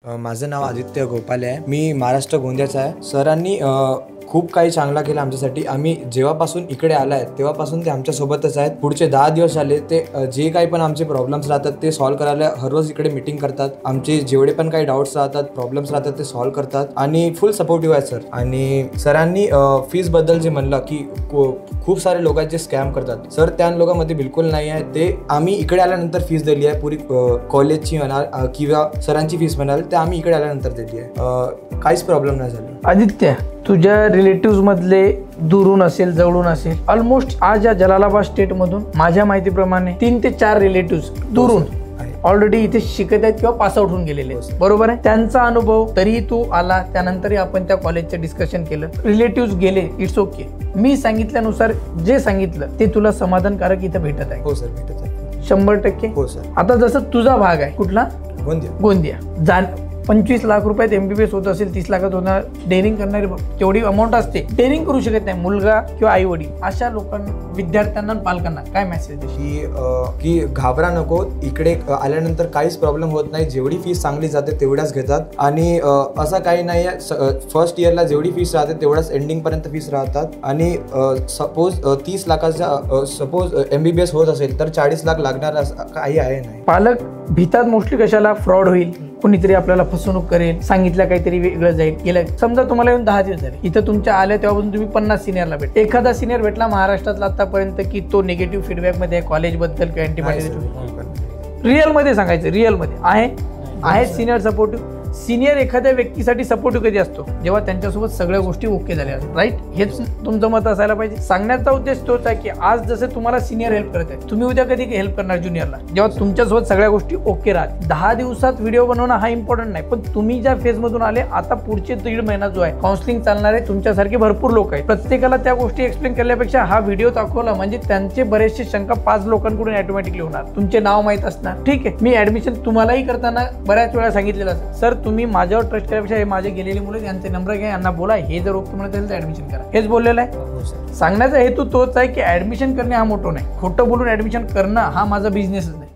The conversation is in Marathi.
माझं नाव आदित्य गोपाले आहे। मी महाराष्ट्र गोंदियाचा आहे। सरांनी खूप काही चांगला केलं आमच्यासाठी। आम्ही जेव्हापासून इकडे आलाय तेव्हापासून ते आमच्यासोबतच आहेत। पुढचे 10 दिवस झाले ते जे काही पण आमचे प्रॉब्लेम्स राहतात ते सॉल्व्ह करायला हर रोज इकडे मीटिंग करतात। आमचे जेवढे पण काही डाऊट्स राहतात, प्रॉब्लेम्स राहतात ते सॉल्व्ह करतात आणि फुल सपोर्टिव्ह आहे सर। आणि सरांनी फीस बद्दल जे म्हणलं की खूप सारे लोक आहेत जे स्कॅम करतात, सर त्या लोकांमध्ये बिलकुल नाही आहे ते। आम्ही इकडे आल्यानंतर फीस दिली आहे पुरी कॉलेजची म्हणाल किंवा सरांची फीस म्हणाल ते आम्ही इकडे आल्यानंतर दिली आहे। काहीच प्रॉब्लेम नाही झाला। आदित्य, तुझ्या रिलेटिव्ह मधले दुरून असेल जवळून असेल, ऑलमोस्ट आज या जलालाबाद स्टेट मधून माझ्या माहितीप्रमाणे 3 ते 4 रिलेटिव्ह दुरून ऑलरेडी इथे शिकत आहेत किंवा पास आउट होऊन गेलेले, बरोबर आहे? त्यांचा अनुभव तरी तू आला, त्यानंतरही आपण त्या कॉलेजचं डिस्कशन केलं, रिलेटिव्ह गेले, इट्स ओके। मी सांगितल्यानुसार जे सांगितलं ते तुला समाधानकारक इथे भेटत आहे? हो सर, भेटत आहे 100%। हो सर। आता जसं तुझा भाग आहे कुठला? गोंदिया। 25 लाख रुपयात MBBS होत असेल, 30 लाखात होणार, डेअरिंग करणारी तेवढी अमाऊंट असते, डेअरिंग करू शकत नाही मुलगा किंवा आई वडील, अशा लोकांना, विद्यार्थ्यांना, पालकांना काय मेसेज की घाबरा नको, इकडे आल्यानंतर काहीच प्रॉब्लेम होत नाही। जेवढी फीस चांगली जाते तेवढ्याच घेतात आणि असं काही नाही आहे। फर्स्ट इयरला जेवढी फीस राहते तेवढ्याच एंडिंग पर्यंत फीस राहतात आणि सपोज 30 लाखाचा सपोज MBBS होत असेल तर 40 लाख लागणार असं काही आहे नाही। पालक भीतात मोस्टली कशाला? फ्रॉड होईल, कोणीतरी आपल्याला फसवणूक करेल, सांगितलं काहीतरी वेगळं जाईल। गेलं समजा तुम्हाला येऊन 10 दिवस झाले, इथं तुमच्या आल्या तेव्हापासून तुम्ही 50 सिनियरला भेट, एखादा सिनियर भेटला महाराष्ट्रातला आतापर्यंत की तो निगेटिव्ह फीडबॅक मध्ये कॉलेजबद्दल किंवा अँटीबायोटिक रिअल मध्ये सांगायचं, रिअल मध्ये आहे सिनियर सपोर्टिव्ह? सिनियर एखाद्या व्यक्तीसाठी सपोर्टिव्ह कधी असतो? जेव्हा त्यांच्यासोबत सगळ्या गोष्टी ओके झाल्या असतात, राईट? हेच तुमचं मत असायला पाहिजे। सांगण्याचा उद्देश तोच आहे की आज जसं तुम्हाला सिनियर हेल्प करत आहे, तुम्ही उद्या कधी हेल्प करणार ज्युनियरला जेव्हा तुमच्यासोबत सगळ्या गोष्टी ओके राहतात। 10 दिवसात व्हिडिओ बनवणं हा इम्पॉर्टंट नाही, पण तुम्ही ज्या फेज मधून आले आता पुढचे 1.5 महिना जो आहे काउन्सिलिंग चालणार आहे, तुमच्यासारखे भरपूर लोक आहेत। प्रत्येकाला त्या गोष्टी एक्सप्लेन करण्यापेक्षा हा व्हिडिओ दाखवला म्हणजे त्यांचे बरेचसे शंका 5 लोकांकडून ऑटोमॅटिकली होणार, तुमचे नाव माहित असणार। ठीक आहे, मी ऍडमिशन तुम्हालाही करताना बऱ्याच वेळा सांगितलेलं असेल, सर तुम्ही माझ्यावर ट्रस्ट करण्यापेक्षा हे माझे गेलेले मुलं, त्यांचे नंबर घ्या, यांना बोला, हे जर ओके म्हणत असेल तर ऍडमिशन करा, हेच बोललेलं आहे। सांगण्याचा हेतू तोच आहे की ऍडमिशन करणे हा मोठं नाही, खोटं बोलून ऍडमिशन करणं हा माझा बिझनेसच नाही।